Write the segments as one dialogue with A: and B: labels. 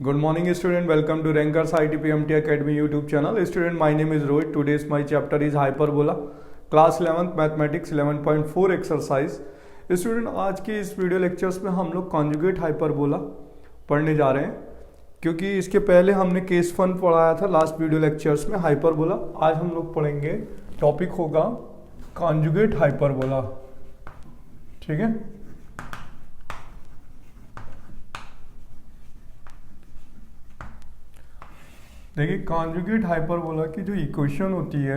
A: Good morning student, welcome to Rankers ITPMT Academy YouTube channel. Student, my name is Rohit. Today's my chapter is hyperbola. Class 11th Mathematics 11.4 exercise. Student, आज के इस video lectures में हम लोग conjugate hyperbola पढ़ने जा रहे हैं, क्योंकि इसके पहले हमने केस फन पढ़ाया था लास्ट वीडियो लेक्चर्स में हाइपरबोला। आज हम लोग पढ़ेंगे, टॉपिक होगा कॉन्जुगेट हाइपरबोला। ठीक है, देखिए कॉन्जुगेट हाइपरबोला की जो इक्वेशन होती है,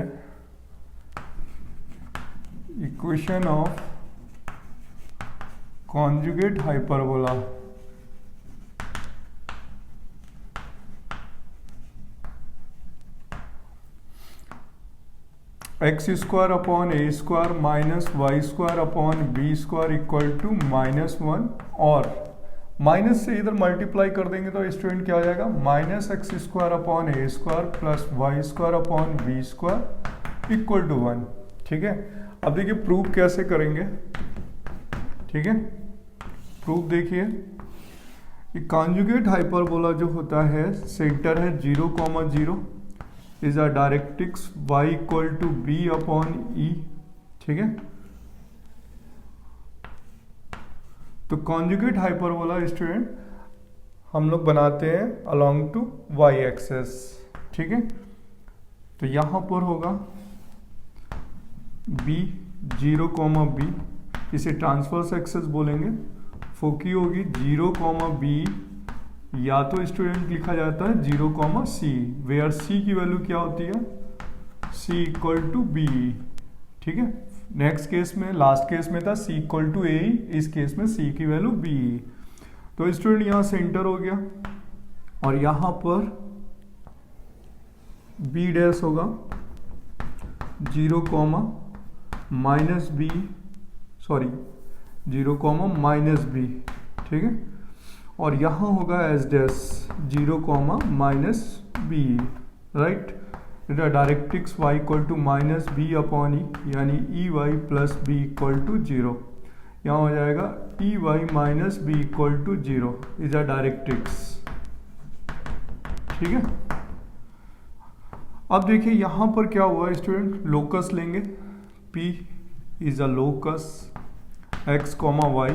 A: equation of conjugate hyperbola, x square upon a square minus y square upon b square equal to -1, और माइनस से इधर मल्टीप्लाई कर देंगे तो स्टूडेंट क्या हो जाएगा, minus x square upon a square plus y square upon b square equal to 1। ठीक है, अब देखिए प्रूफ कैसे करेंगे। ठीक है, प्रूफ देखिए, कॉन्जुगेट हाइपरबोला जो होता है, सेंटर है 0,0 is a directrix y equal to b upon e. ठीक है, तो कॉन्जुगेट हाइपरबोला स्टूडेंट हम लोग बनाते हैं अलोंग टू y एक्सेस। ठीक है, तो यहां पर होगा b 0,b, इसे ट्रांसवर्स एक्सेस बोलेंगे। फोकी होगी 0,b, या तो स्टूडेंट लिखा जाता है 0,c, वेयर c की वैल्यू क्या होती है, c इक्वल टू b। ठीक है, नेक्स्ट केस में, लास्ट केस में था c इक्वल टू ए, इस केस में c की वैल्यू b। तो स्टूडेंट यहाँ सेंटर हो गया, और यहाँ पर b डैश होगा 0, माइनस b, सॉरी 0, -b। ठीक है, और यहाँ होगा s dash 0, -b, right. Directrix y equal to -b upon e, यानी e y plus b equal to 0। यहाँ हो जाएगा e y minus b equal to 0 is a directrix. ठीक है, अब देखिए यहाँ पर क्या हुआ स्टूडेंट, लोकस लेंगे, P is a locus, x, y,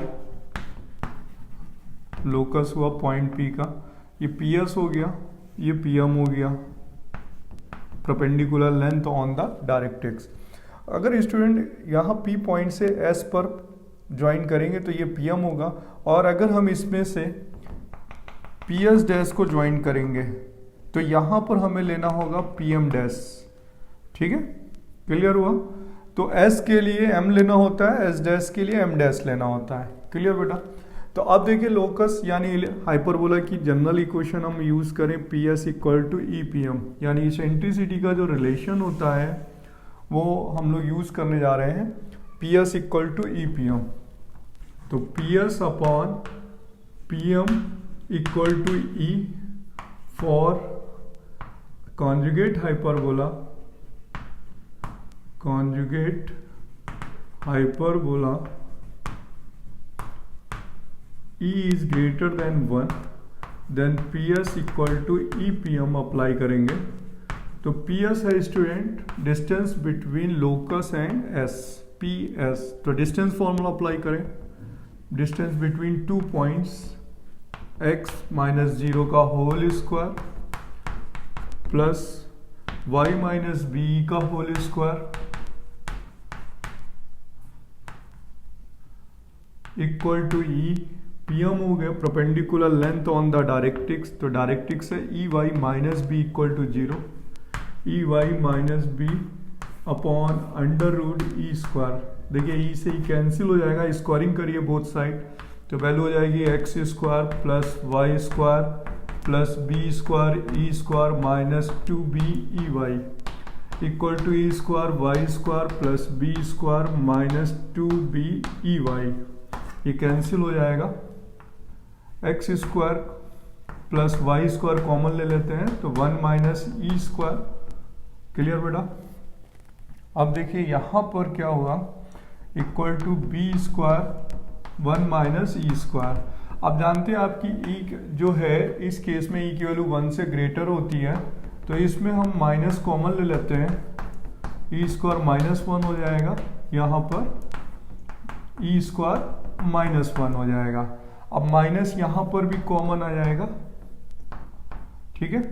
A: locus हुआ पॉइंट P का, ये PS हो गया, ये PM हो गया, perpendicular length on the directrix. अगर स्टूडेंट यहाँ P पॉइंट से S पर ज्वाइन करेंगे तो ये PM होगा, और अगर हम इसमें से PS डैश को ज्वाइन करेंगे तो यहाँ पर हमें लेना होगा PM डैश। ठीक है, क्लियर हुआ। तो S के लिए M लेना होता है, S डैश के लिए M डैश लेना होता है। क्लियर बेटा। तो अब देखिए लोकस यानी हाइपरबोला की जनरल इक्वेशन हम यूज करें PS इक्वल टू EPM, यानी इसेंट्रिसिटी का जो रिलेशन होता है वो हम लोग यूज करने जा रहे हैं, PS इक्वल टू EPM। तो PS upon PM equal to E for conjugate hyperbola, conjugate hyperbola E is greater than 1, then PS equal to EPM apply करेंगे। तो PS है student distance between locus and S, PS। तो distance formula apply करें, distance between 2 points x minus 0 का whole square plus y minus b का whole square equal to E। PM हो गया perpendicular length on the directrix, तो directrix है e y minus b equal to 0, e y minus b upon under root e square. देखिए e से ही cancel हो जाएगा, squaring करिए बोथ साइड, तो वैल्यू हो जाएगी x square plus y square plus B square e square minus 2b e y equal to e square y square plus B square minus 2b e y. ये cancel हो जाएगा, x square plus y square common ले लेते हैं तो 1 minus e square. Clear बेटा। अब देखिए यहाँ पर क्या होगा, equal to b square 1 minus e square. अब जानते हैं आपकी ई जो है इस केस में ई की वैल्यू 1 से ग्रेटर होती है, तो इसमें हम माइनस कॉमन ले लेते हैं, ई स्क्वायर -1 हो जाएगा, यहाँ पर ई स्क्वायर -1 हो जाएगा। अब माइनस यहाँ पर भी कॉमन आ जाएगा, ठीक है।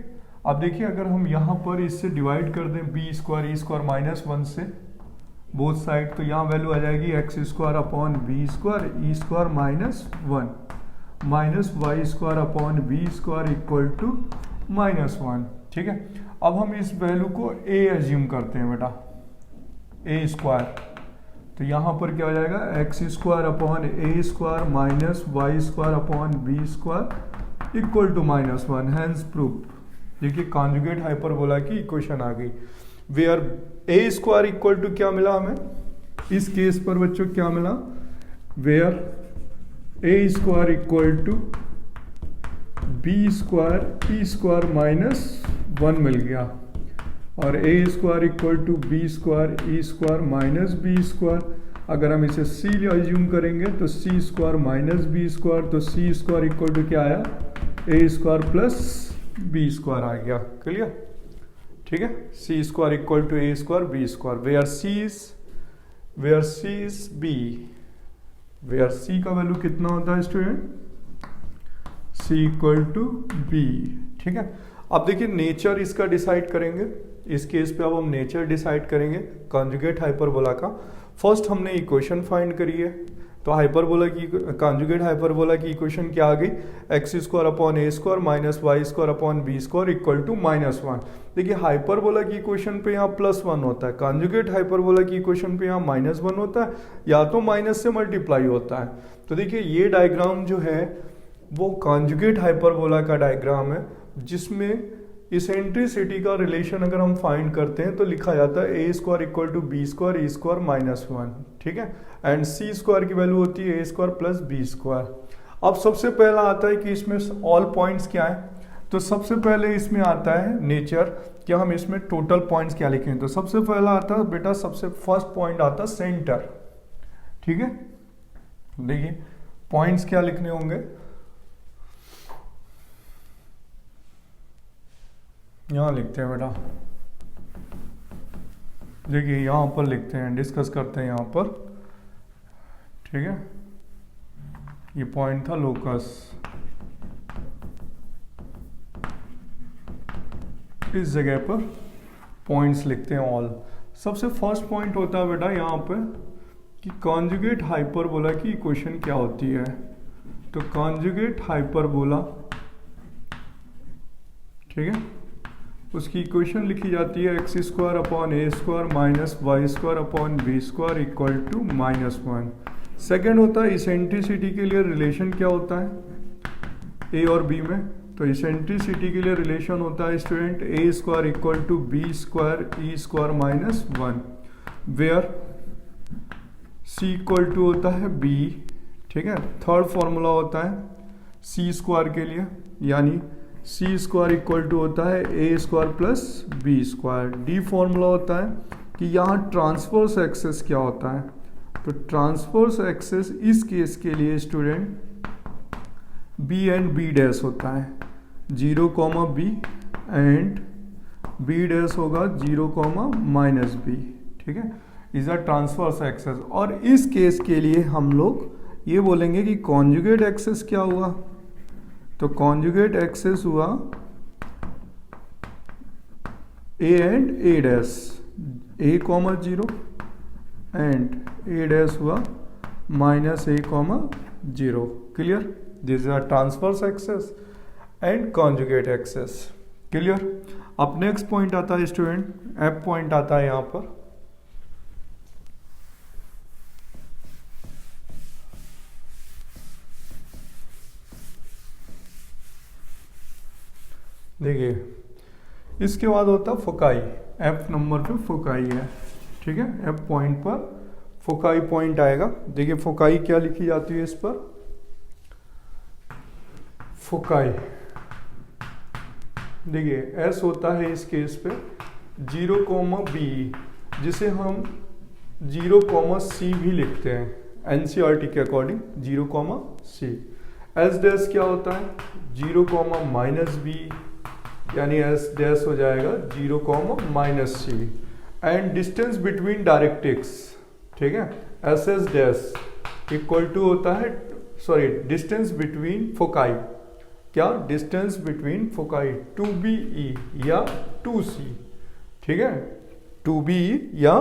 A: अब देखिए अगर हम यहाँ पर इससे डिवाइड कर दें बी स्क्वायर ई स्क्वायर -1 से बोथ साइड, तो यहाँ वैल्यू आ जाएगी x square upon b square e square -1 minus y square upon b square equal to -1, ठीक है। अब हम इस वैल्यू को ए एज्यूम करते हैं बेटा, ए स्क्वायर, तो यहाँ पर क्या हो जाएगा x square upon a square minus y square upon b square equal to -1, hence proof. देखिए कॉन्जुगेट हाइपरबोला की इक्वेशन आ गई, where a square equal to क्या मिला हमें इस केस पर बच्चों, क्या मिला, where a square equal to b square e square -1 मिल गया, और a square equal to b square e square minus b square. अगर हम इसे सी एज्यूम करेंगे तो c square minus b square, तो सी स्क्वायर इक्वल टू क्या आया, a square plus B square आ गया, क्लियर, ठीक है। C square equal to a square b square, where c is b, where c का वैल्यू कितना होता है student, c equal to b, ठीक है। अब देखिए नेचर इसका डिसाइड करेंगे, इस केस पे अब हम नेचर डिसाइड करेंगे कॉन्जुगेट हाइपरबोला का। फर्स्ट हमने इक्वेशन फाइंड करी है, तो हाइपरबोला की कॉन्जुगेट हाइपरबोला की इक्वेशन क्या आ गई, x square upon a square minus y square upon b square equal to -1। देखिए हाइपरबोला की इक्वेशन पे यहाँ +1 होता है, कॉन्जुगेट हाइपरबोला की इक्वेशन पे यहाँ -1 होता है, या तो माइनस से मल्टीप्लाई होता है। तो देखिए ये डायग्राम जो है वो कॉन्जुगेट हाइपरबोला का डायग्राम है, जिसमें इसेंट्रिसिटी का रिलेशन अगर हम फाइंड करते हैं तो लिखा जाता है ए square equal to b square e square -1, ठीक है, एंड सी स्क्वायर की वैल्यू होती है ए स्क्वायर प्लस बी स्क्वायर। अब सबसे पहला आता है कि इसमें ऑल पॉइंट्स क्या है, तो सबसे पहले इसमें आता है नेचर, क्या हम इसमें टोटल पॉइंट्स क्या लिखें, तो सबसे पहला आता है बेटा, सबसे फर्स्ट पॉइंट आता है सेंटर, ठीक है। देखिए पॉइंट्स क्या लिखने होंगे, यहाँ लिखते हैं बेटा, देखिए यहाँ पर लिखते हैं, डिस्कस करते हैं यहाँ पर, ठीक है। ये पॉइंट था लोकस, इस जगह पर पॉइंट्स लिखते हैं ऑल। सबसे फर्स्ट पॉइंट होता है बेटा यहाँ पे कि कॉन्जुगेट हाइपरबोला की इक्वेशन क्या होती है, तो कॉन्जुगेट हाइपरबोला, ठीक है, उसकी इक्वेशन लिखी जाती है x square upon a square minus y square upon b square equal to -1। Second होता है इसेंट्रिसिटी के लिए रिलेशन क्या होता है ए और बी में, तो इसेंट्रिसिटी के लिए रिलेशन होता है student a square equal to b square e square -1, where c equal to होता है बी, ठीक है। थर्ड फॉर्मूला होता है सी स्क्वायर के लिए, यानी सी स्क्वायर इक्वल टू होता है ए square plus B square. The formula होता है कि यहाँ ट्रांसवर्स एक्सेस क्या होता है, तो ट्रांसवर्स एक्सेस इस केस के लिए student b and b dash होता है, 0, बी एंड बी डैश होगा 0, -b, ठीक है, इज अ ट्रांसवर्स एक्सेस। और इस केस के लिए हम लोग ये बोलेंगे कि कॉन्जुगेट एक्सेस क्या हुआ, तो कॉन्जुगेट एक्सेस हुआ a and a dash, a, 0 and a dash हुआ -a, 0, clear, this are transverse access and conjugate axes, clear. अब नेक्स्ट पॉइंट आता है स्टूडेंट, एफ पॉइंट आता है यहाँ पर, देखिए इसके बाद होता है फोकाई, एफ नंबर पे फोकाई है, ठीक है, एफ पॉइंट पर फोकाई पॉइंट आएगा। देखिए फोकाई क्या लिखी जाती है इस पर, फोकाई, देखिए एस होता है इस केस पे 0, b, जिसे हम 0, c भी लिखते हैं एनसीईआरटी के अकॉर्डिंग, 0, c एस डैश क्या होता है 0 कॉमा माइनस बी, यानी एस डैश हो जाएगा 0 comma minus c. And distance between directrix, ठीक है, s s dash equal to होता है, सॉरी, डिस्टेंस बिटवीन फोकाई, क्या डिस्टेंस बिटवीन फोकाई 2BE या 2C, ठीक है, 2BE या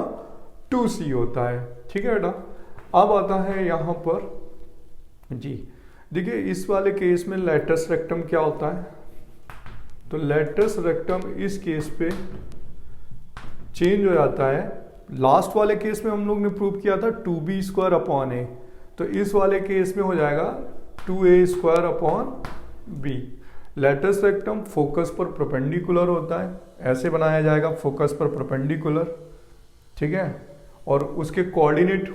A: 2C होता है, ठीक है बेटा। अब आता है यहाँ पर जी, देखिए इस वाले केस में लेटस रेक्टम क्या होता है, तो लेटस रेक्टम इस केस पे चेंज हो जाता है। लास्ट वाले केस में हम लोग ने प्रूव किया था 2B स्क्वायर अपॉन ए, तो इस वाले केस में हो जाएगा 2A square upon b. Latus rectum focus पर परपेंडिकुलर होता है, ऐसे बनाया जाएगा फोकस पर परपेंडिकुलर, ठीक है, और उसके कोऑर्डिनेट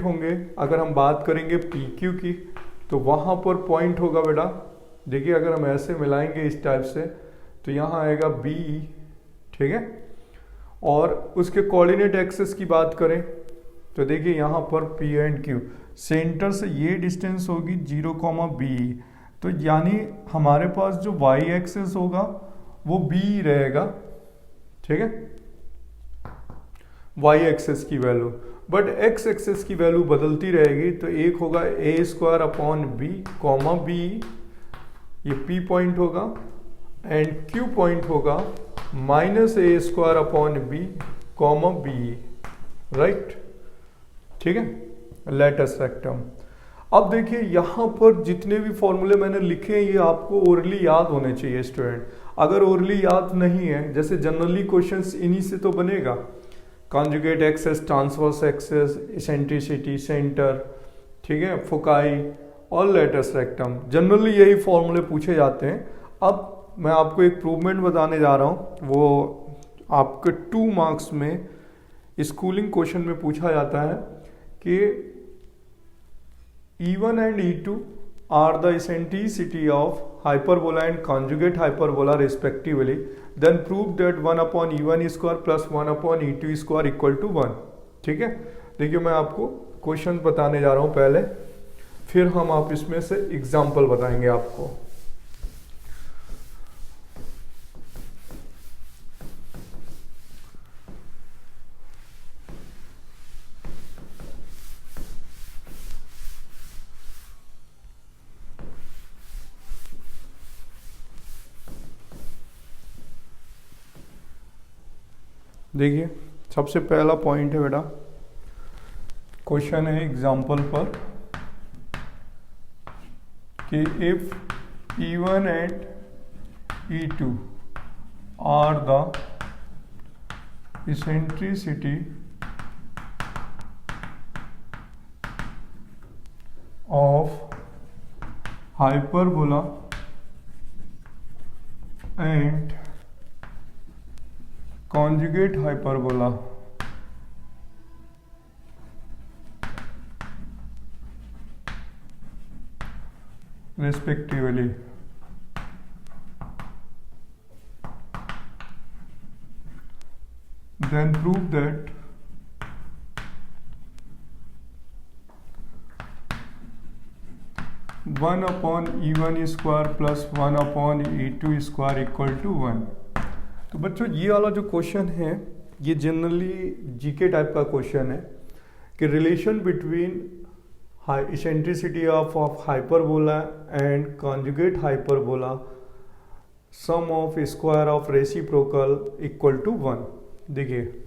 A: होंगे अगर हम बात करेंगे PQ की, तो वहां पर पॉइंट होगा बेटा, देखिए अगर हम ऐसे मिलाएंगे इस टाइप से तो यहाँ आएगा BE, ठीक है, और उसके कोऑर्डिनेट एक्सिस की बात करें तो देखिए यहाँ पर P एंड Q, सेंटर से ये डिस्टेंस होगी 0 कॉमा BE, तो यानी हमारे पास जो Y एक्सिस होगा वो BE रहेगा, ठीक है, Y एक्सिस की वैल्यू, बट X एक्सिस की वैल्यू बदलती रहेगी, तो एक होगा A square upon b comma BE, ये P पॉइंट होगा, एंड Q पॉइंट होगा minus A square upon b comma BE, right, ठीक है, लेटस रेक्टम। अब देखिए यहाँ पर जितने भी फॉर्मूले मैंने लिखे हैं ये आपको ओरली याद होने चाहिए स्टूडेंट। अगर ओरली याद नहीं है, जैसे जनरली क्वेश्चंस इन्हीं से तो बनेगा, conjugate axes, transverse axes, eccentricity, centre, ठीक है, फोकाई और लेटस रेक्टम, जनरली यही फॉर्मूले पूछे जाते हैं। अब मैं आपको एक प्रूवमेंट बताने जा रहा हूँ, वो आपके 2 मार्क्स में स्कूलिंग क्वेश्चन में पूछा जाता है कि E1 and E2 are the eccentricity of hyperbola and conjugate hyperbola respectively, then prove that 1 upon E1 square plus 1 upon E2 square equal to 1, ठीक है। देखिए मैं आपको क्वेश्चन बताने जा रहा हूँ पहले, फिर हम आप इसमें से एग्जाम्पल बताएंगे आपको। देखिए सबसे पहला पॉइंट है बेटा, क्वेश्चन है एग्जाम्पल पर कि if E1 and E2 are the eccentricity of hyperbola and conjugate hyperbola respectively, then prove that one upon E1 square plus 1 upon E2 square equal to 1। तो बच्चों ये वाला जो क्वेश्चन है ये जनरली जीके टाइप का क्वेश्चन है कि relation between eccentricity of hyperbola and conjugate hyperbola, sum of square of reciprocal equal to 1। देखिए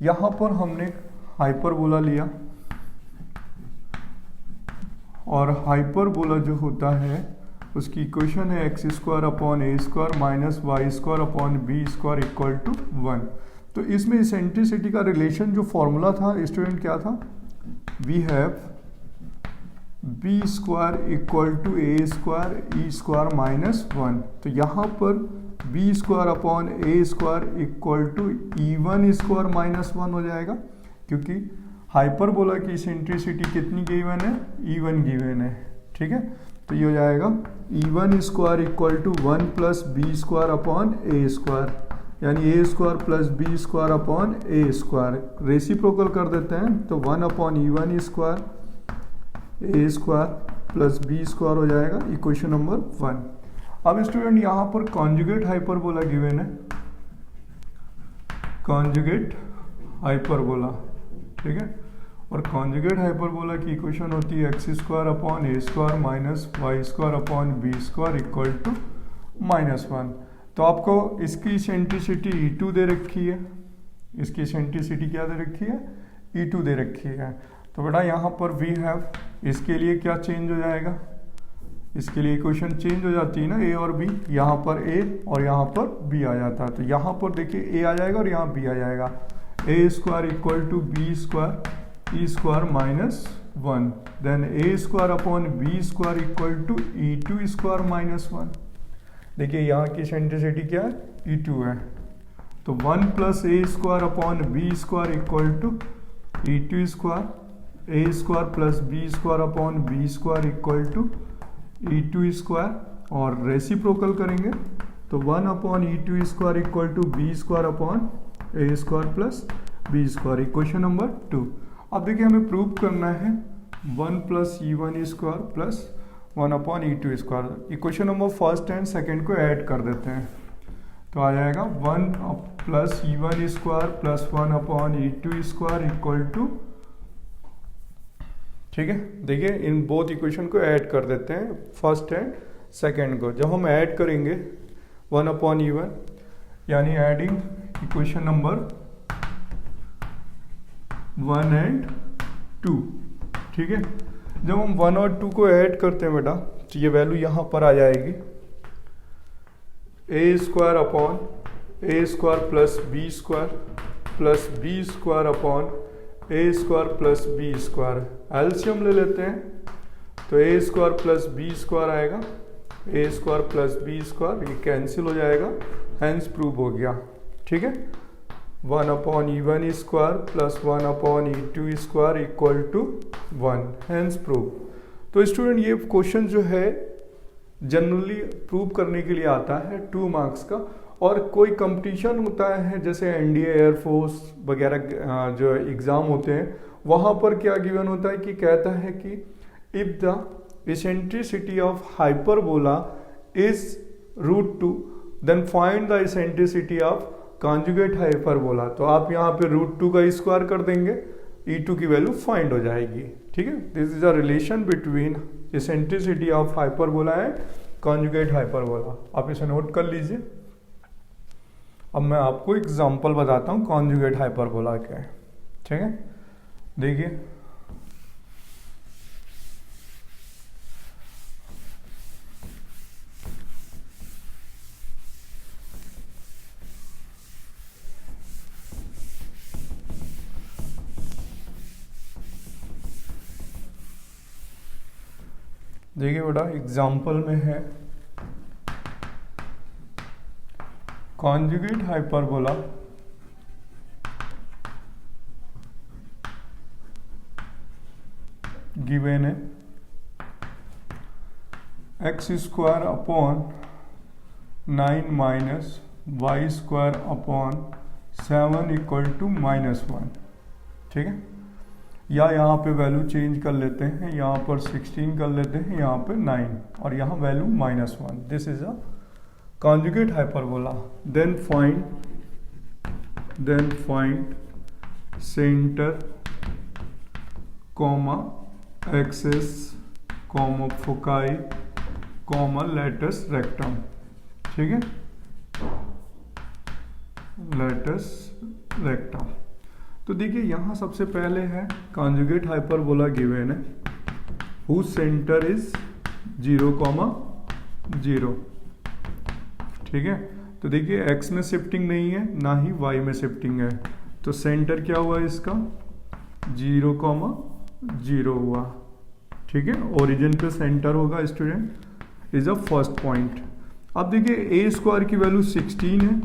A: यहाँ पर हमने हाइपरबोला लिया और हाइपरबोला जो होता है उसकी इक्वेशन है x square upon a square minus y square upon b square equal to 1। तो इसमें इसेंट्रिसिटी का रिलेशन जो फॉर्मूला था स्टूडेंट क्या था, we have b square equal to a square e square minus 1। तो यहाँ पर b square upon a square equal to E1 square minus 1 हो जाएगा, क्योंकि हाइपरबोला की इसेंट्रिसिटी कितनी गिवन है, E1 गिवन है, ठीक है। तो ये हो जाएगा E1 square equal to 1 plus B square upon a square, यानी a square plus B square upon a square. Reciprocal कर देते हैं तो 1 अपॉन ई1 square a square plus B square हो जाएगा, इक्वेशन नंबर 1। अब स्टूडेंट यहाँ पर कॉन्जुगेट हाइपरबोला गिवन है, कॉन्जुगेट हाइपरबोला, ठीक है। और कॉन्जुगेट हाइपरबोला की इक्वेशन होती है x square upon a square minus y square upon b square equal to -1। तो आपको इसकी सेंट्रिसिटी E2 दे रखी है, इसकी सेंट्रिसिटी क्या दे रखी है, E2 दे रखी है। तो बेटा यहाँ पर वी हैव, इसके लिए क्या चेंज हो जाएगा, इसके लिए इक्वेशन चेंज हो जाती है ना, ए और बी, यहाँ पर ए और यहाँ पर बी आ जाता है। तो यहाँ पर देखिए ए आ जाएगा और यहाँ बी आ जाएगा, a square equal to b square e square -1, then a square upon b square equal to E2 square -1। देखिए यहाँ की सेंट्रिसिटी क्या है, E2 है। तो 1 plus a square upon b square equal to E2 square, a square plus B square upon b square equal to E2 square, और reciprocal करेंगे तो 1 upon E2 square equal to b square upon a square plus B square, equation number 2। अब देखिए हमें prove करना है 1 plus E1 square plus 1 upon E2 square. Equation number first and second को add कर देते हैं तो आ जाएगा 1 plus E1 square plus 1 upon E2 square equal to, ठीक है। देखिए इन बोथ इक्वेशन को ऐड कर देते हैं, फर्स्ट एंड सेकेंड को। जब हम ऐड करेंगे 1 अपॉन E1, यानी एडिंग इक्वेशन नंबर 1 एंड 2, ठीक है। जब हम 1 और 2 को ऐड करते हैं बेटा तो ये वैल्यू यहाँ पर आ जाएगी, a square upon a square plus B square upon a square plus B square. LCM ले लेते हैं तो a square plus B square आएगा, a square plus B square, ये कैंसिल हो जाएगा, हैंस प्रूव हो गया, ठीक है। 1 अपॉन E1 square plus 1 upon E2 square equal to 1, hence prove. तो स्टूडेंट ये क्वेश्चन जो है जनरली प्रूव करने के लिए आता है 2 मार्क्स का, और कोई कंपटीशन होता है जैसे एनडीए एयरफोर्स वगैरह जो एग्ज़ाम होते हैं, वहाँ पर क्या गिवन होता है कि कहता है कि if the eccentricity of hyperbola is √2 then find the eccentricity of conjugate hyperbola. तो आप यहाँ पे √2 का स्क्वायर कर देंगे, E2 की वैल्यू फाइंड हो जाएगी, ठीक है। This is a relation between eccentricity of hyperbola and conjugate hyperbola. आप इसे नोट कर लीजिए। अब मैं आपको एग्जांपल बताता हूँ कॉन्जुगेट हाइपरबोला के, ठीक है। देखिए बेटा एग्जाम्पल में है कॉन्जुगेट हाइपरबोला गिवन है x square upon 9 minus y square upon 7 equal to -1, ठीक है। या यहाँ पे वैल्यू चेंज कर लेते हैं, यहाँ पर 16 कर लेते हैं, यहाँ पे 9 और यहाँ value -1। This is a conjugate hyperbola. Then find centre comma axis comma foci comma latus rectum, ठीक है, लेटस रेक्टम। तो देखिए यहाँ सबसे पहले है कॉन्जुगेट हाइपरबोला गिवन है हुज सेंटर इज 0,0, ठीक है। तो देखिए x में शिफ्टिंग नहीं है ना ही y में शिफ्टिंग है, तो सेंटर क्या हुआ इसका 0,0 हुआ, ठीक है। ओरिजिन पे सेंटर होगा student, is a first point. अब देखिए a स्क्वायर की वैल्यू 16 है,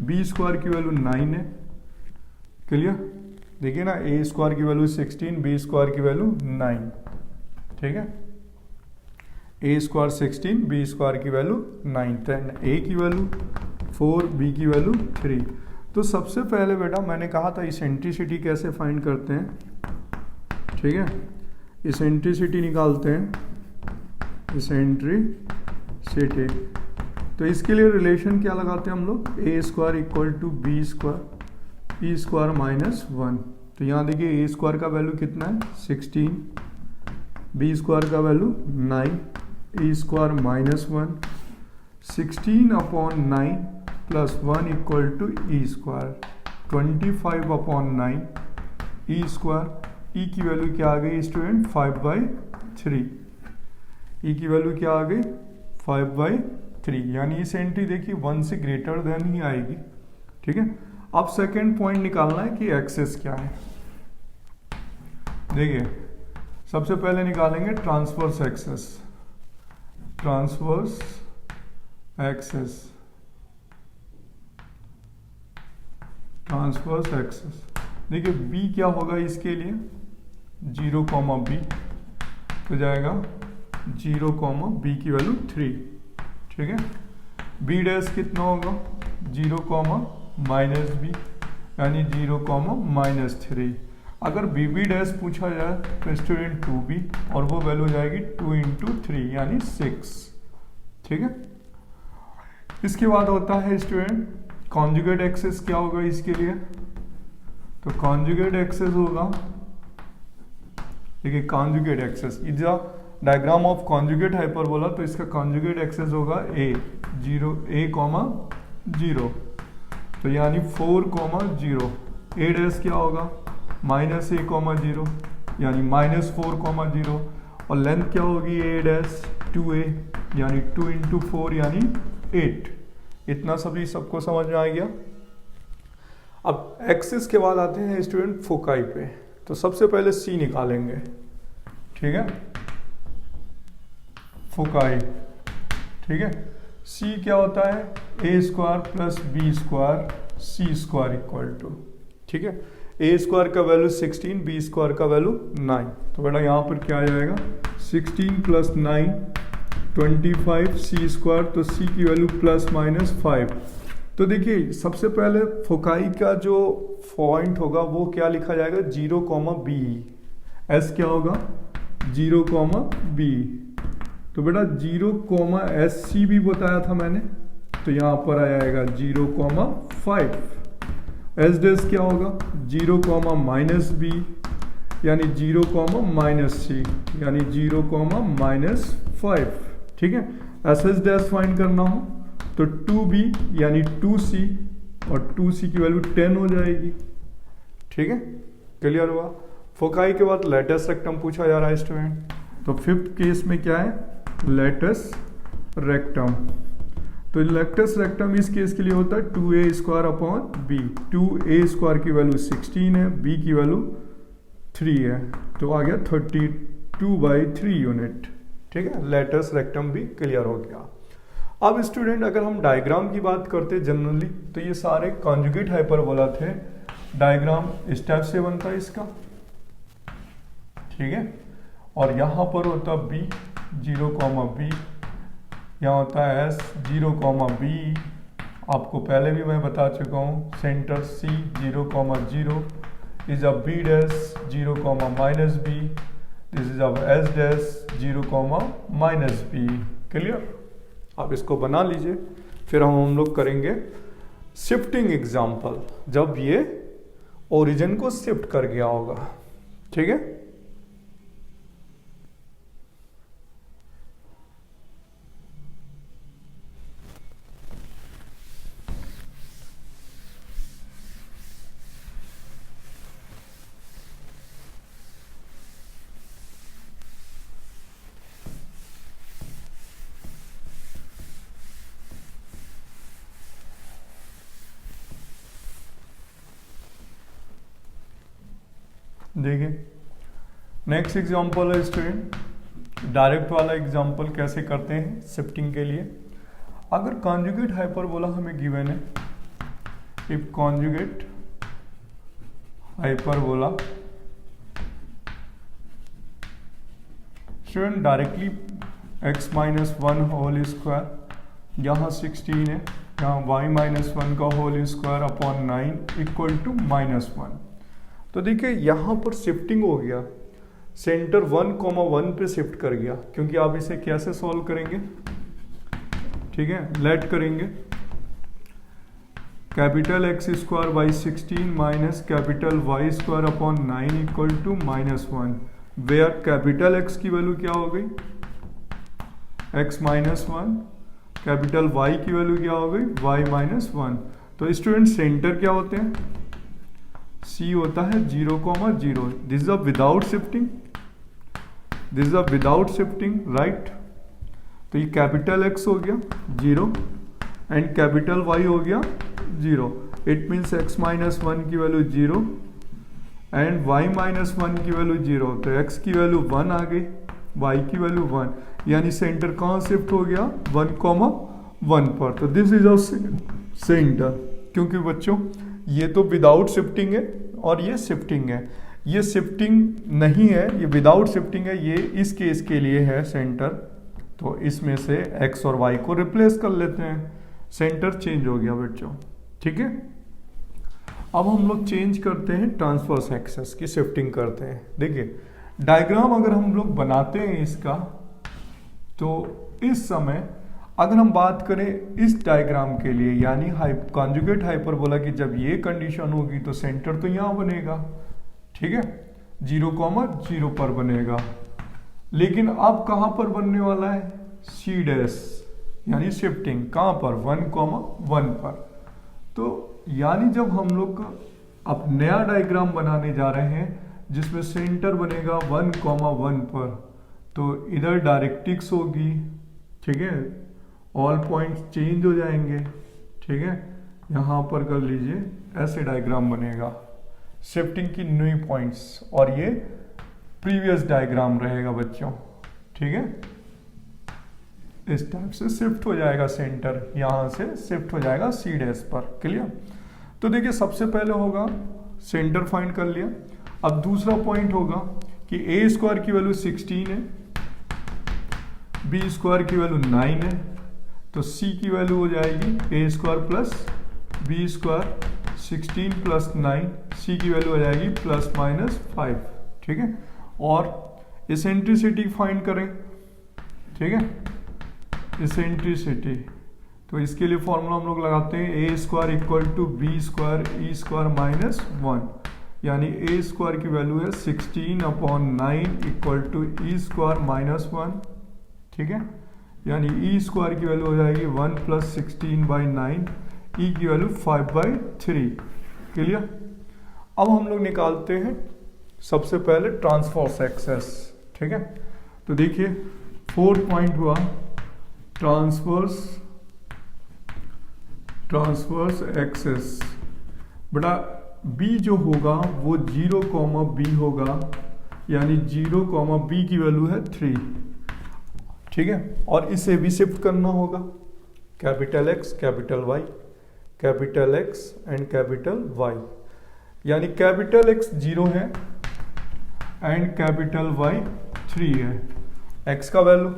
A: b स्क्वायर की वैल्यू 9 है, क्लियर। देखिए ना a स्क्वायर की वैल्यू 16, b स्क्वायर की वैल्यू 9, ठीक है। a स्क्वायर 16, b स्क्वायर की वैल्यू 9, देन a की वैल्यू 4, बी की वैल्यू 3। तो सबसे पहले बेटा मैंने कहा था इसेंट्रिसिटी कैसे फाइंड करते हैं, ठीक है, इसेंट्रिसिटी निकालते हैं, इसेंट्रिसिटी। तो इसके लिए रिलेशन क्या लगाते हैं हम लोग, a square equal to b square e square minus 1। तो यहाँ देखिए ए स्क्वायर का वैल्यू कितना है 16, बी स्क्वायर का value 9, e square minus 1, 16/9 plus 1 equal to e square 25/9 e square. E की वैल्यू क्या आ गई स्टूडेंट 5/3, ई की वैल्यू क्या आ गई 5/3, यानी इसेंट्री देखिए 1 से ग्रेटर देन ही आएगी, ठीक है। अब सेकेंड पॉइंट निकालना है कि एक्सेस क्या है। देखिए सबसे पहले निकालेंगे transverse axes, transverse axes, transverse axes. देखिए बी क्या होगा इसके लिए 0, बी तो जाएगा 0, बी की वैल्यू 3, ठीक है। बी डैश कितना होगा 0, माइनस बी यानी 0, -3। अगर बी बी डैश पूछा जाए तो स्टूडेंट 2b और वो वैल्यू हो जाएगी 2 × 3 यानी 6, ठीक है। इसके बाद होता है स्टूडेंट कॉन्जुगेट एक्सेस। क्या होगा इसके लिए, तो कॉन्जुगेट एक्सेस होगा, देखिए conjugate axes is a diagram of conjugate hyperbola. तो इसका कॉन्जुगेट एक्सेस होगा a, 0 तो यानी 4, 0। a डैश क्या होगा -a, 0 यानी -4, 0 और लेंथ क्या होगी a डैश 2a यानी 2 × 4 यानी 8। इतना सभी सबको समझ में आ गया। अब एक्सिस के बाद आते हैं स्टूडेंट फोकाई पे। तो सबसे पहले सी निकालेंगे, ठीक है, फोकाई, ठीक है। सी क्या होता है ए square plus B square C square equal to, ठीक है। ए स्क्वायर का वैल्यू 16, बी स्क्वायर का वैल्यू 9। तो बेटा यहाँ पर क्या आ जाएगा 16 + 9 25 सी स्क्वायर, तो सी की वैल्यू ±5। तो देखिए सबसे पहले फोकाई का जो पॉइंट होगा वो क्या लिखा जाएगा 0, बी। एस क्या होगा 0, बी। तो बेटा 0, एस सी भी बताया था मैंने, तो यहाँ पर आ जाएगा 0, 5। एस डैश क्या होगा 0, -b यानी 0, -c यानी 0, -5, ठीक है। एस एस डैश फाइंड करना हो तो 2b यानी 2c और 2c की वैल्यू 10 हो जाएगी, ठीक है। क्लियर हुआ। फोकाई के बाद लेटस रेक्टम पूछा जा रहा है स्टूडेंट। तो फिफ्थ केस में क्या है लेटस रेक्टम। तो लेटस रेक्टम इस केस के लिए होता है 2a² b। 2a² की वैल्यू 16 है, b की वैल्यू 3 है, तो आ गया 32/3 यूनिट, ठीक है। लेटस रेक्टम भी क्लियर हो गया। अब स्टूडेंट अगर हम डायग्राम की बात करते जनरली तो ये सारे कॉन्जुगेट हाइपरबोला थे। डायग्राम इस टाइप से बनता है इसका, ठीक है। और यहाँ पर होता b 0, b, यहाँ होता है s 0, b। आपको पहले भी मैं बता चुका हूँ centre c 0, 0 is a b dash 0, -b। This is a s dash 0, -b। Clear. आप इसको बना लीजिए। फिर हम लोग करेंगे शिफ्टिंग एग्जाम्पल, जब ये ओरिजिन को शिफ्ट कर गया होगा, ठीक है। देखिए नेक्स्ट एग्जांपल है स्टूडेंट डायरेक्ट वाला एग्जांपल कैसे करते हैं शिफ्टिंग के लिए। अगर कॉन्जुगेट हाइपरबोला हमें गिवन है, if conjugate hyperbola student directly x - 1 whole square, यहाँ 16 है यहाँ y माइनस वन का whole square upon 9 equal to -1। तो देखिए यहाँ पर शिफ्टिंग हो गया, सेंटर 1,1 पे शिफ्ट कर गया, क्योंकि आप इसे कैसे सॉल्व करेंगे, ठीक है, लेट करेंगे capital x square by 16 minus capital y square upon 9 equal to -1, where capital x की वैल्यू क्या हो गई, x -1, कैपिटल y की वैल्यू क्या हो गई, y -1। तो स्टूडेंट सेंटर क्या होते हैं, C होता है 0,0। This is a without shifting, this is a without shifting, right. तो ये कैपिटल x हो गया 0 एंड कैपिटल y हो गया 0। इट मीन्स x -1 की वैल्यू 0 एंड y -1 की वैल्यू 0। तो x की वैल्यू 1 आ गई, y की वैल्यू 1, यानी सेंटर कहाँ शिफ्ट हो गया, 1,1 पर। तो दिस इज अ सेंटर, क्योंकि बच्चों ये तो विदाउट शिफ्टिंग है और ये शिफ्टिंग है, ये शिफ्टिंग नहीं है, ये विदाउट शिफ्टिंग है, ये इस केस के लिए है सेंटर। तो इसमें से x और y को रिप्लेस कर लेते हैं, सेंटर चेंज हो गया बच्चों, ठीक है। अब हम लोग चेंज करते हैं ट्रांसवर्स एक्सेस की, शिफ्टिंग करते हैं। देखिए डायग्राम अगर हम लोग बनाते हैं इसका, तो इस समय अगर हम बात करें इस डायग्राम के लिए, यानी कॉन्जुगेट हाइपरबोला की जब ये कंडीशन होगी तो सेंटर तो यहाँ बनेगा, ठीक है, 0,0 पर बनेगा। लेकिन अब कहाँ पर बनने वाला है, C डैश, यानी शिफ्टिंग कहाँ पर, 1,1 पर। तो यानी जब हम लोग अब नया डायग्राम बनाने जा रहे हैं जिसमें सेंटर बनेगा 1,1 पर, तो इधर डायरेक्ट्रिक्स होगी, ठीक है, ऑल पॉइंट्स चेंज हो जाएंगे, ठीक है। यहाँ पर कर लीजिए ऐसे डायग्राम बनेगा, शिफ्टिंग की न्यू पॉइंट्स, और ये प्रीवियस डायग्राम रहेगा बच्चों, ठीक है। इस टाइप से शिफ्ट हो जाएगा सेंटर, यहाँ से शिफ्ट हो जाएगा C डैश पर, क्लियर। तो देखिए सबसे पहले होगा सेंटर फाइंड कर लिया। अब दूसरा पॉइंट होगा कि a स्क्वायर की वैल्यू 16 है, b स्क्वायर की वैल्यू 9 है, तो c की वैल्यू हो जाएगी a square plus b square 16 plus 9, c की वैल्यू हो जाएगी ±5, ठीक है। और इसेंट्रिसिटी फाइंड करें, ठीक है, इसेंट्रिसिटी। तो इसके लिए फॉर्मूला हम लोग लगाते हैं a square equal to b square e square -1, यानी a स्क्वायर की वैल्यू है 16/9 इक्वल टू ई स्क्वायर -1, ठीक है, यानी e स्क्वायर की वैल्यू हो जाएगी 1 + 16/9, e की वैल्यू 5/3, क्लियर। अब हम लोग निकालते हैं सबसे पहले ट्रांसवर्स एक्सेस, ठीक है। तो देखिए 4th पॉइंट हुआ ट्रांसवर्स एक्सेस, बेटा b जो होगा वो 0,b होगा, यानी 0,b की वैल्यू है 3, ठीक है। और इसे भी शिफ्ट करना होगा, capital X capital Y, capital X and capital Y, यानी कैपिटल X 0 है एंड कैपिटल Y 3 है। X का value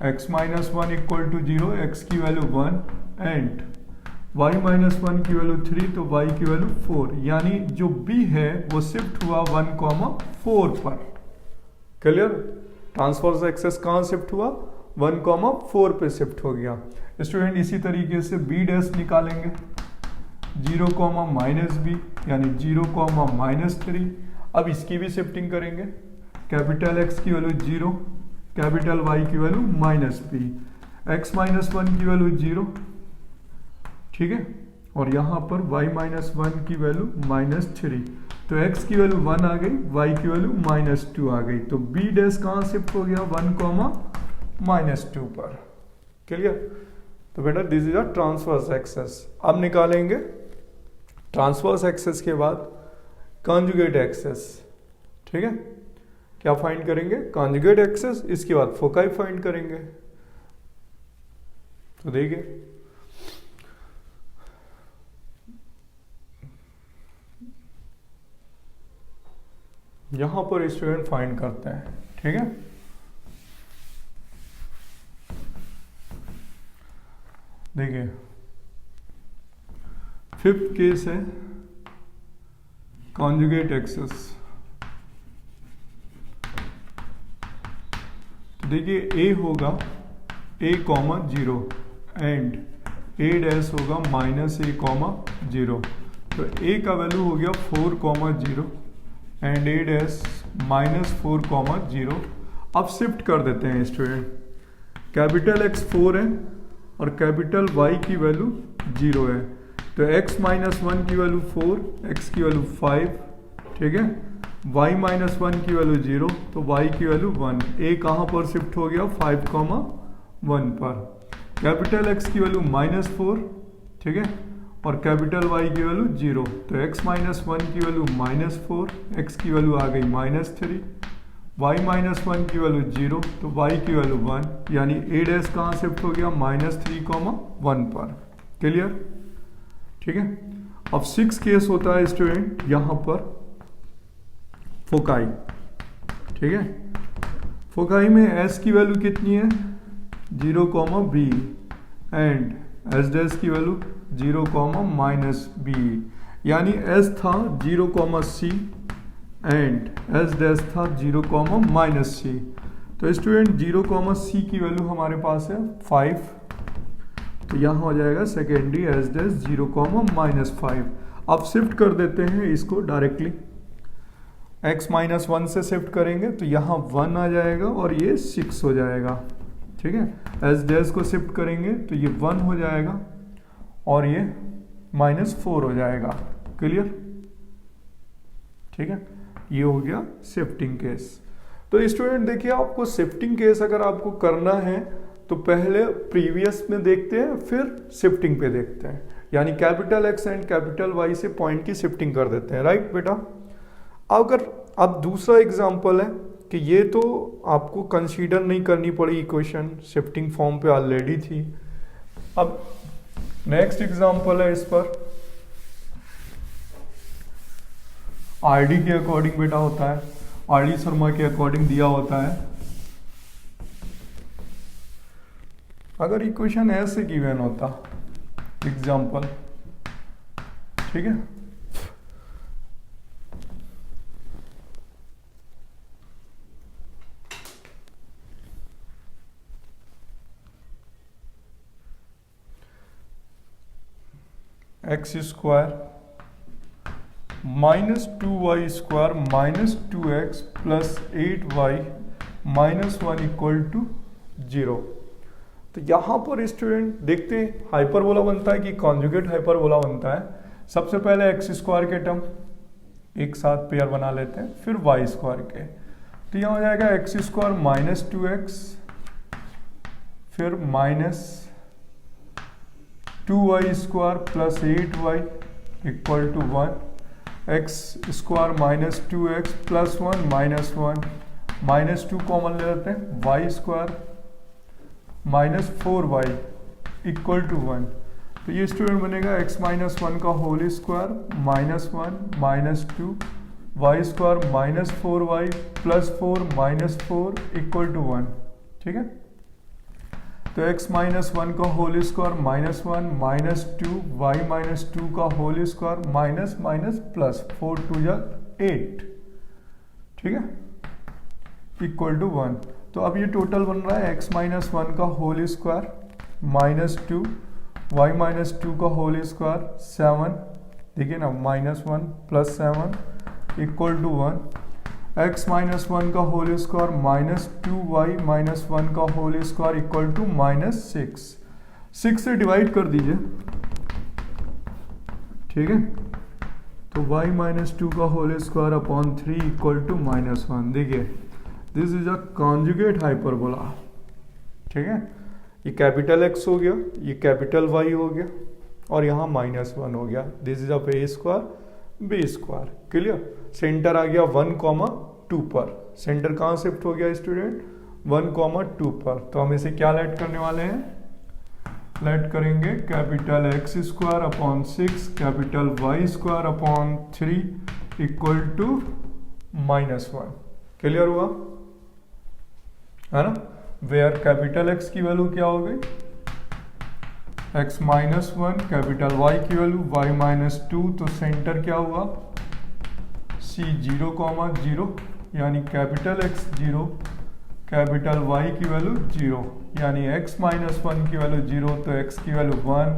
A: x -1 equal to 0, x की वैल्यू 1 एंड y -1 की वैल्यू 3, तो y की वैल्यू 4, यानी जो b है वो शिफ्ट हुआ 1,4 पर, क्लियर। ट्रांसवर्स एक्सेस कहाँ शिफ्ट हुआ, 1,4 पे शिफ्ट हो गया। स्टूडेंट इसी तरीके से b डैश निकालेंगे, 0,-b यानी 0,-3। अब इसकी भी शिफ्टिंग करेंगे, कैपिटल X की वैल्यू 0, कैपिटल Y की वैल्यू -b, x -1 की वैल्यू 0, ठीक है, और यहाँ पर y -1 की वैल्यू -3, तो x की वैल्यू 1 आ गई, y की वैल्यू -2 आ गई। तो b डैश कहाँ शिफ्ट हो गया, 1,-2 पर, क्लियर। तो बेटा this is a transverse axes. अब निकालेंगे ट्रांसवर्स एक्सेस के बाद कॉन्जुगेट एक्सेस, ठीक है। क्या फाइंड करेंगे, कॉन्जुगेट एक्सेस, इसके बाद फोकाई फाइंड करेंगे। तो देखिए यहां पर स्टूडेंट फाइंड करते हैं, ठीक है। देखिए फिफ्थ केस है कॉन्जुगेट एक्सेस। तो देखिए ए होगा a comma 0 and a dash होगा माइनस a कॉमा 0। तो a का वैल्यू हो गया 4 comma 0 and a dash minus 4 comma 0। अब शिफ्ट कर देते हैं स्टूडेंट, कैपिटल X 4 है और कैपिटल Y की वैल्यू 0 है। तो x माइनस 1 की वैल्यू 4, x की वैल्यू 5, ठीक है। y माइनस 1 की वैल्यू 0, तो y की वैल्यू 1। a कहाँ पर शिफ्ट हो गया 5 कॉमा 1 पर। कैपिटल X की वैल्यू माइनस 4, ठीक है, और कैपिटल Y की वैल्यू 0। तो x माइनस 1 की वैल्यू माइनस 4, x की वैल्यू आ गई माइनस 3, y माइनस 1 की वैल्यू 0, तो y की वैल्यू 1, यानी a डैश कहाँ शिफ्ट हो गया माइनस 3 कॉमा 1 पर। क्लियर, ठीक है। अब 6 केस होता है स्टूडेंट यहाँ पर फोकाई, ठीक है। फोकाई में s की वैल्यू कितनी है 0 comma b and s dash की वैल्यू 0 कॉमा माइनस b, यानी s था 0 comma c and s dash था 0 कॉमा माइनस c। तो स्टूडेंट 0 कॉमा c की वैल्यू हमारे पास है 5, तो यहाँ हो जाएगा secondary s dash 0 comma minus 5। अब शिफ्ट कर देते हैं इसको डायरेक्टली, x माइनस 1 से शिफ्ट करेंगे तो यहाँ 1 आ जाएगा और ये 6 हो जाएगा, ठीक है। s डैश को शिफ्ट करेंगे तो ये 1 हो जाएगा और ये माइनस 4 हो जाएगा। क्लियर, ठीक है। ये हो गया शिफ्टिंग केस। तो स्टूडेंट देखिए, आपको शिफ्टिंग केस अगर आपको करना है तो पहले प्रीवियस में देखते हैं फिर शिफ्टिंग पे देखते हैं, यानी capital X and capital Y से पॉइंट की शिफ्टिंग कर देते हैं, राइट बेटा। अगर अब दूसरा एग्जांपल है कि ये तो आपको कंसीडर नहीं करनी पड़ी इक्वेशन, शिफ्टिंग फॉर्म पे ऑलरेडी थी। अब नेक्स्ट एग्जांपल है इस पर आरडी के अकॉर्डिंग बेटा होता है, आरडी शर्मा के अकॉर्डिंग दिया होता है। अगर इक्वेशन ऐसे गिवन होता एग्जांपल, ठीक है, x square minus 2y square minus 2x plus 8y minus 1 equal to 0। तो यहाँ पर स्टूडेंट देखते हैं हाइपरबोला बनता है कि कॉन्जुगेट हाइपरबोला बनता है। सबसे पहले एक्स स्क्वायर के टर्म एक साथ पेयर बना लेते हैं, फिर वाई स्क्वायर के। तो यहाँ हो जाएगा एक्स स्क्वायर माइनस 2x फिर minus 2y square plus 8y equal to 1, x square minus 2x plus 1 minus 1, minus 2 common ले लेते हैं, y square minus 4y equal to 1। तो ये स्टूडेंट बनेगा x माइनस 1 का whole square minus 1 minus 2 y square minus 4y plus 4 minus 4 equal to 1, ठीक है। तो x माइनस 1 का whole square minus 1 minus 2 y minus 2 का whole square minus minus plus 4 2 जा 8, ठीक है, इक्वल टू 1। तो अब ये टोटल बन रहा है x माइनस 1 का whole square minus 2 y minus 2 का होल स्क्वायर 7, देखिए ना, minus 1 plus 7 equal to 1, x minus 1 का whole square minus 2y minus 1 का whole square equal to minus 6 से डिवाइड कर दीजिए, ठीक है। तो y माइनस 2 का whole square upon 3 equal to minus 1। देखिए this is a conjugate hyperbola, ठीक है। ये कैपिटल X हो गया, ये कैपिटल Y हो गया और यहाँ माइनस 1 हो गया। This is of a square b square. Clear. Centre आ गया 1,2 पर। सेंटर कहाँ शिफ्ट हो गया स्टूडेंट 1,2 पर। तो हम इसे क्या लेट करने वाले हैं, लेट करेंगे capital X square upon 6 capital Y square upon 3 equal to minus 1। Clear हुआ है ना। वेयर कैपिटल X की वैल्यू क्या हो गई x माइनस 1, कैपिटल Y की वैल्यू y माइनस 2, तो सेंटर क्या हुआ C 0,0, यानी कैपिटल X 0, कैपिटल Y की वैल्यू 0, यानी x माइनस 1 की वैल्यू 0 तो x की वैल्यू 1,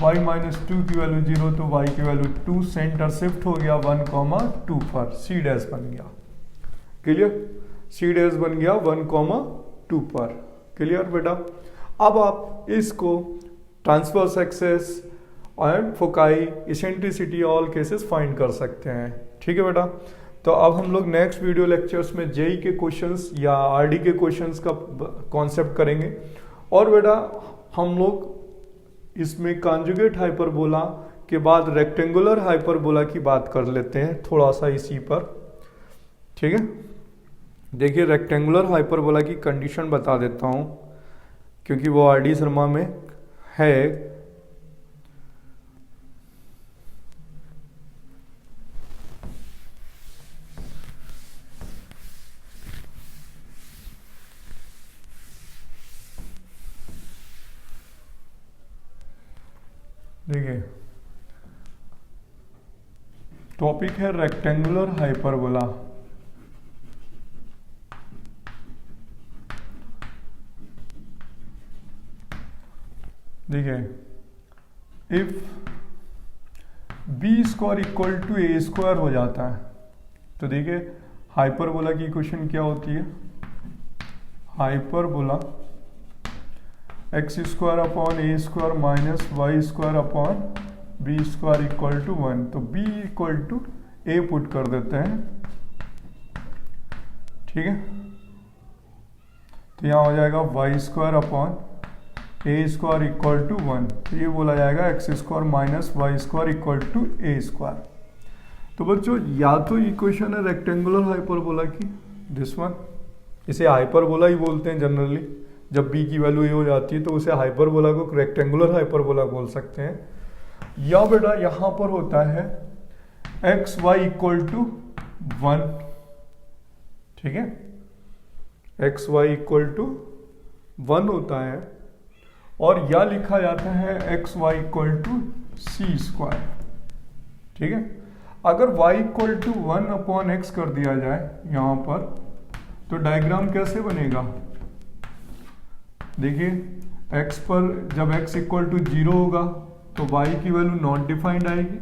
A: y माइनस 2 की वैल्यू 0 तो y की वैल्यू 2, सेंटर शिफ्ट हो गया 1,2 पर, C डैश बन गया। क्लियर, C डैश बन गया 1,2 पर। क्लियर बेटा। अब आप इसको transverse access and foci, eccentricity, all cases find कर सकते हैं। ठीक है बेटा। तो अब हम लोग नेक्स्ट वीडियो लेक्चर्स में जेई के क्वेश्चंस या आरडी के क्वेश्चंस का कॉन्सेप्ट करेंगे। और बेटा हम लोग इसमें कॉन्जुगेट हाइपरबोला के बाद रेक्टेंगुलर हाइपरबोला की बात कर लेते हैं थोड़ा सा इसी पर। ठीक है, देखिए रेक्टेंगुलर हाइपरबोला की कंडीशन बता देता हूं क्योंकि वो आरडी शर्मा में है। देखिए टॉपिक है रेक्टेंगुलर हाइपरबोला। देखिए if b square equal to a square हो जाता है तो देखिए हाइपरबोला की इक्वेशन क्या होती है, hyperbola x square upon a square minus y square upon b square equal to 1। तो b equal to a put कर देते हैं। ठीक है, तो यहाँ हो जाएगा y square upon a square equal to 1। तो ये बोला जाएगा x square minus y square equal to a square. तो बच्चों या तो इक्वेशन है रेक्टेंगुलर हाइपरबोला की, दिस वन, इसे हाइपरबोला ही बोलते हैं जनरली। जब b की वैल्यू ए हो जाती है तो उसे हाइपरबोला को रेक्टेंगुलर हाइपरबोला बोल सकते हैं। या बेटा यहां पर होता है एक्स वाई इक्वल टू 1। ठीक है, एक्स वाई इक्वल टू 1 होता है और या लिखा जाता है x y equal to c square. ठीक है, अगर y equal to 1 upon x कर दिया जाए यहां पर तो डायग्राम कैसे बनेगा। देखिए x पर जब x इक्वल टू 0 होगा तो y की वैल्यू नॉट डिफाइंड आएगी।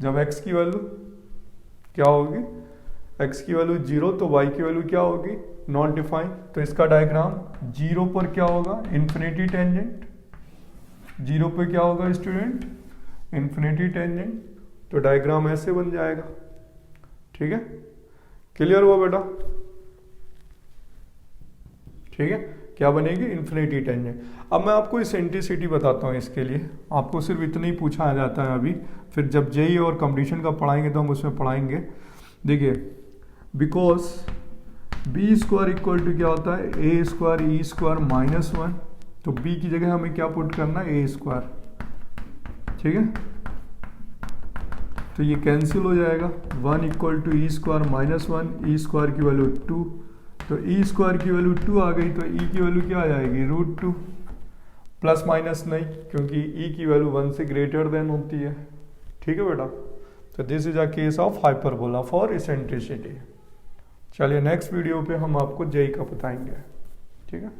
A: जब x की वैल्यू क्या होगी, x की वैल्यू 0 तो y की वैल्यू क्या होगी, नॉट डिफाइंड। तो इसका डायग्राम 0 पर क्या होगा, इन्फिनिटी टेंजेंट। 0 पे क्या होगा स्टूडेंट, इन्फिनिटी टेंजेंट। तो डायग्राम ऐसे बन जाएगा। ठीक है, क्लियर हुआ बेटा। ठीक है, क्या बनेगी, इन्फिनिटी टेंजेंट। अब मैं आपको इसेंट्रिसिटी बताता हूँ। इसके लिए आपको सिर्फ इतना ही पूछा जाता है अभी, फिर जब जेई और कंपटीशन का पढ़ाएंगे तो हम उसमें पढ़ाएंगे। देखिए because b square equal to क्या होता है, ए स्क्वायर ई स्क्वायर माइनस 1। तो बी की जगह हमें क्या पुट करना है, ए स्क्वायर। ठीक है, तो ये कैंसिल हो जाएगा। 1 equal to e square minus 1, e square की वैल्यू 2। तो ई स्क्वायर की वैल्यू 2 आ गई तो ई की वैल्यू क्या आ जाएगी, √2। प्लस माइनस नहीं, क्योंकि ई की वैल्यू 1 से ग्रेटर देन होती है। ठीक है बेटा, तो this is a case of hyperbola for eccentricity. चलिए नेक्स्ट वीडियो पे हम आपको जेई का बताएंगे। ठीक है।